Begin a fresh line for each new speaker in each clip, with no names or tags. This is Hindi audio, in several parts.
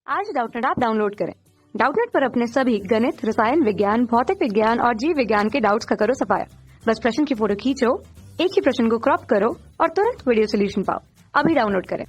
आज डाउटनेट ऐप डाउनलोड करें। डाउटनेट पर अपने सभी गणित, रसायन विज्ञान, भौतिक विज्ञान और जीव विज्ञान के डाउट्स का करो सफाया। बस प्रश्न की फोटो खींचो, एक ही प्रश्न को क्रॉप करो और तुरंत वीडियो सोल्यूशन पाओ। अभी डाउनलोड करें।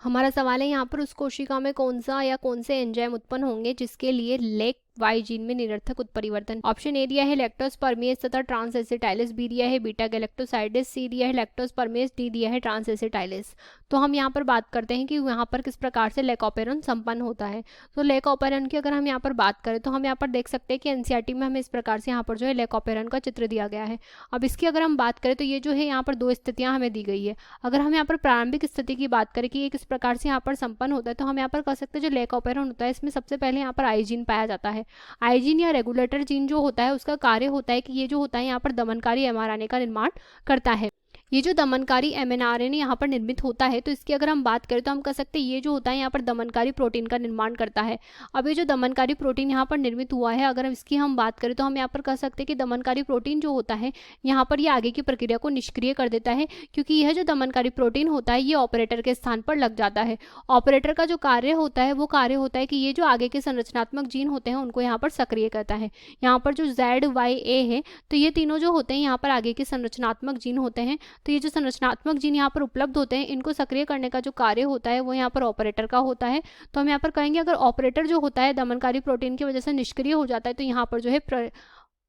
हमारा सवाल है यहाँ पर उस कोशिका में कौन सा या कौन से एंजाइम उत्पन्न होंगे जिसके लिए लेक वाई जीन में निरर्थक उत्परिवर्तन। ऑप्शन ए दिया है लैक्टोज परमेज तथा ट्रांस एसिटाइलिस, बी दिया है बीटा गैलेक्टोसाइडिस, सी दिया है लैक्टोज परमेज, डी दिया है ट्रांस एसिटाइलिस। तो हम यहाँ पर बात करते हैं कि यहाँ पर किस प्रकार से लेकोपेरॉन संपन्न होता है। तो लेकोपेरॉन की अगर हम यहाँ पर बात करें तो हम यहाँ पर देख सकते हैं कि एनसीईआरटी में हमें इस प्रकार से यहाँ पर जो है लेकोपेरॉन का चित्र दिया गया है। अब इसकी अगर हम बात करें तो ये जो है यहाँ पर दो स्थितियाँ हमें दी गई है। अगर हम यहाँ पर प्रारंभिक स्थिति की बात करें कि ये किस प्रकार से यहाँ पर संपन्न होता है तो हम यहाँ पर कह सकते हैं जो लेकोपेरॉन होता है इसमें सबसे पहले यहाँ पर आई जीन पाया जाता है। आई जीन या रेगुलेटर जीन जो होता है उसका कार्य होता है कि ये जो होता है यहाँ पर दमनकारी एमआरएनए का निर्माण करता है। ये जो दमनकारी एमआरएनए यहाँ पर निर्मित होता है तो इसकी अगर हम बात करें तो हम कह सकते हैं ये जो होता है यहाँ पर दमनकारी प्रोटीन का निर्माण करता है। अब ये जो दमनकारी प्रोटीन यहाँ पर निर्मित हुआ है अगर इसकी हम बात करें तो हम यहाँ पर कह सकते हैं कि दमनकारी प्रोटीन जो होता है यहाँ पर ये आगे की प्रक्रिया को निष्क्रिय कर देता है, क्योंकि यह जो दमनकारी प्रोटीन होता है ये ऑपरेटर के स्थान पर लग जाता है। ऑपरेटर का जो कार्य होता है वो कार्य होता है कि ये जो आगे के संरचनात्मक जीन होते हैं उनको यहाँ पर सक्रिय करता है। यहाँ पर जो ZYA है तो ये तीनों जो होते हैं यहाँ पर आगे के संरचनात्मक जीन होते हैं। तो ये जो संरचनात्मक जीन यहाँ पर उपलब्ध होते हैं इनको सक्रिय करने का जो कार्य होता है वो यहाँ पर ऑपरेटर का होता है। तो हम यहाँ पर कहेंगे अगर ऑपरेटर जो होता है दमनकारी प्रोटीन की वजह से निष्क्रिय हो जाता है तो यहाँ पर जो है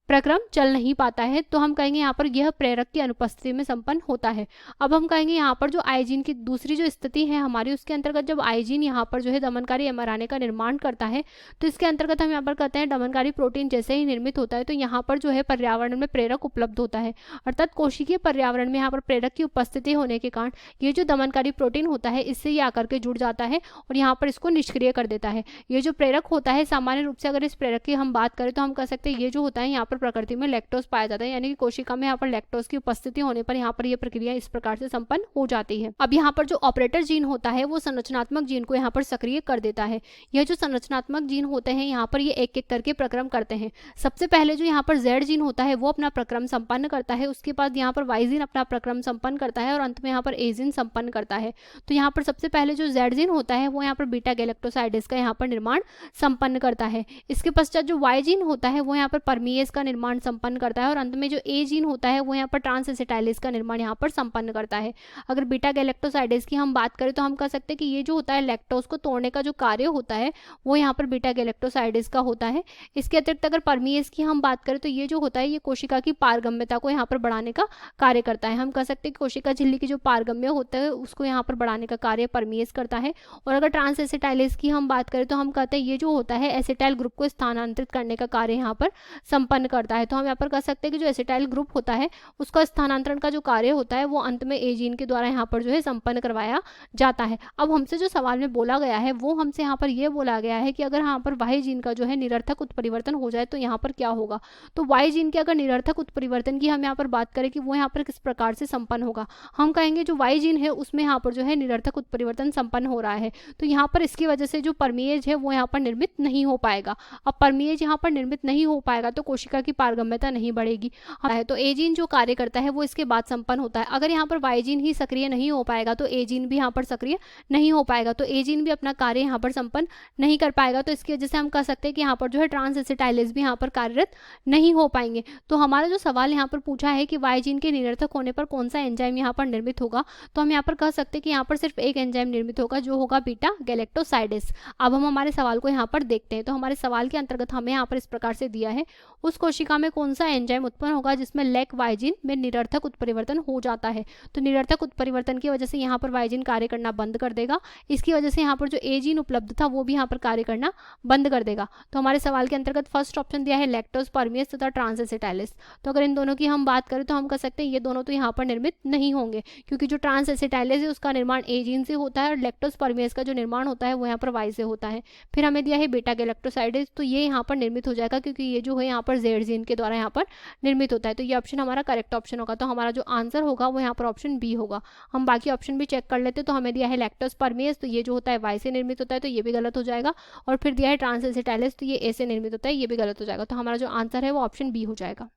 प्रक्रम चल नहीं पाता है, तो हम कहेंगे यहाँ पर यह प्रेरक की अनुपस्थिति में संपन्न होता है। अब हम कहेंगे यहाँ पर जो आईजीन की दूसरी जो स्थिति है हमारी उसके अंतर्गत जब आईजीन यहाँ पर जो है दमनकारी एमआरएनए का निर्माण करता है तो इसके अंतर्गत हम यहाँ पर कहते हैं दमनकारी प्रोटीन जैसे ही निर्मित होता है तो यहाँ पर जो है पर्यावरण में प्रेरक उपलब्ध होता है, अर्थात कोशिकीय पर्यावरण में यहाँ पर प्रेरक की उपस्थिति होने के कारण ये जो दमनकारी प्रोटीन होता है इससे ये आकर के जुड़ जाता है और यहाँ पर इसको निष्क्रिय कर देता है। ये जो प्रेरक होता है सामान्य रूप से अगर इस प्रेरक की हम बात करें तो हम कह सकते हैं ये जो होता है यहाँ पर प्रकृति में लैक्टोज पाया जाता है, यानी कि कोशिका में यहाँ पर लैक्टोज की उपस्थिति होने पर यहाँ पर यह प्रक्रिया इस प्रकार से संपन्न हो जाती है। अब यहाँ पर जो ऑपरेटर जीन होता है वो संरचनात्मक जीन को यहाँ पर सक्रिय कर देता है। यह जो संरचनात्मक जीन होते हैं यहाँ पर ये एक एक करके प्रक्रम करते हैं। सबसे पहले जो यहाँ पर Z जीन होता है वो अपना प्रक्रम संपन्न करता है, उसके बाद यहाँ पर Y जीन अपना प्रक्रम संपन्न करता है और अंत में यहाँ पर A जीन संपन्न करता है। तो यहाँ पर सबसे पहले जो Z जीन होता है वो यहाँ पर बीटा गैलेक्टोसाइडिस का यहाँ पर निर्माण संपन्न करता है। इसके पश्चात जो Y जीन होता है वो यहाँ पर परमीएज का निर्माण संपन्न करता है और अंत में जो A जीन होता है वो यहाँ पर ट्रांस एसिटाइलिस का निर्माण यहाँ पर संपन्न करता है। अगर बीटा गैलेक्टोसाइडिस की हम बात करें तो हम कह सकते हैं कि ये जो होता है लैक्टोज को तोड़ने का जो कार्य होता है वो यहाँ पर बीटा गैलेक्टोसाइडिस का होता है। इसके अतिरिक्त अगर परमीएज की हम बात करें तो ये जो होता है ये कोशिका की पारगम्यता को यहाँ पर बढ़ाने का कार्य करता है। हम कह सकते हैं कि कोशिका झिल्ली की जो पारगम्य होता है उसको यहाँ पर बढ़ाने का कार्य परमीएज करता है। और अगर ट्रांस एसिटाइलिस की हम बात करें तो हम कहते हैं ये जो होता है एसिटाइल ग्रुप को स्थानांतरित करने का कार्य यहाँ पर संपन्न करता है। तो हम यहाँ पर कह सकते हैं कि जो एसिटाइल ग्रुप होता है उसका स्थानांतरण का जो कार्य होता है वो अंत में ए जीन के द्वारा यहाँ पर जो है संपन्न करवाया जाता है। अब हमसे जो सवाल में बोला गया है वो हमसे यहाँ पर यह बोला गया है कि अगर यहाँ पर वाई जीन का जो है निरर्थक उत्परिवर्तन हो जाए तो यहाँ पर क्या होगा। तो वाई जीन के अगर निरर्थक उत्परिवर्तन की हम यहाँ पर बात करें कि वो यहाँ पर किस प्रकार से संपन्न होगा, हम कहेंगे जो वाई जीन है उसमें यहाँ पर जो है निरर्थक उत्परिवर्तन संपन्न हो रहा है तो यहाँ पर इसकी वजह से जो परमीएज है वो यहाँ पर निर्मित नहीं हो पाएगा। अब परमीएज यहाँ पर निर्मित नहीं हो पाएगा तो कोशिका की पारगम्यता नहीं बढ़ेगी है। तो ए जीन जो कार्य करता है वो इसके बाद संपन्न होता है। अगर यहाँ पर वाई जीन ही सक्रिय नहीं हो पाएगा तो ए जीन भी यहाँ पर सक्रिय नहीं हो पाएगा, तो ए जीन भी अपना कार्य यहाँ पर संपन्न नहीं कर पाएगा। तो इसकी वजह से हम कह सकते हैं कि यहाँ पर जो है ट्रांस एसिटाइलिस भी यहाँ पर कार्यरत नहीं हो पाएंगे। तो हमारा जो सवाल यहाँ पर पूछा है कि वाई जीन के निरर्थक होने पर कौन सा एंजाइम यहाँ पर निर्मित होगा, तो हम यहाँ पर कह सकते हैं कि यहाँ पर सिर्फ एक एंजाइम निर्मित होगा जो होगा बीटा गैलेक्टोसाइडिस। अब हम हमारे सवाल को यहाँ पर देखते हैं। तो हमारे सवाल के अंतर्गत हमें यहाँ पर इस प्रकार से दिया है उस कोशिका में कौन सा एंजाइम उत्पन्न होगा जिसमें लेक वाई जीन में निरर्थक उत्परिवर्तन हो जाता है। तो निरर्थक उत्परिवर्तन की वजह से यहाँ पर वाई जीन कार्य करना बंद कर देगा। इसकी वजह से यहाँ पर जो ए जीन उपलब्ध था वो भी यहाँ पर कार्य करना बंद कर देगा। तो हमारे सवाल के अंतर्गत फर्स्ट ऑप्शन दिया है लैक्टोज परमीएज तथा ट्रांस एसिटाइलिस। तो अगर इन दोनों की हम बात करें तो हम कह सकते हैं ये दोनों तो यहाँ पर निर्मित नहीं होंगे, क्योंकि जो ट्रांस एसिटाइलिस है उसका निर्माण ए जीन से होता है और लैक्टोज परमीएज का जो निर्माण होता है वो यहाँ पर वाई से होता है। फिर हमें दिया है बीटा गैलेक्टोसाइडिस, तो ये यहाँ पर निर्मित हो जाएगा क्योंकि ये जो है यहाँ पर जेड जीन के द्वारा यहाँ पर निर्मित होता है। तो ये ऑप्शन हमारा करेक्ट ऑप्शन होगा। तो हमारा जो आंसर होगा वो यहाँ पर ऑप्शन बी होगा। हम बाकी ऑप्शन भी चेक कर लेते हैं। तो हमें दिया है लैक्टोज परमीएज, तो ये जो होता है वाई से निर्मित होता है, तो ये भी गलत हो जाएगा। और फिर दिया है ट्रांस एसिटाइलिस, तो ये ए से निर्मित होता है, ये भी गलत हो जाएगा। तो हमारा जो आंसर है वो ऑप्शन बी हो जाएगा।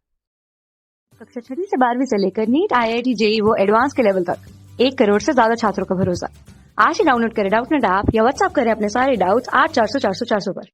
कक्षा 6 से 12वीं से लेकर नीट, IIT, JEE वो एडवांस के लेवल तक 1 करोड़ से ज्यादा छात्रों का भरोसा। आज ही डाउनलोड करें डाउटनेट ऐप या व्हाट्सएप करें अपने सारे डाउट्स 8400 400 400 पर।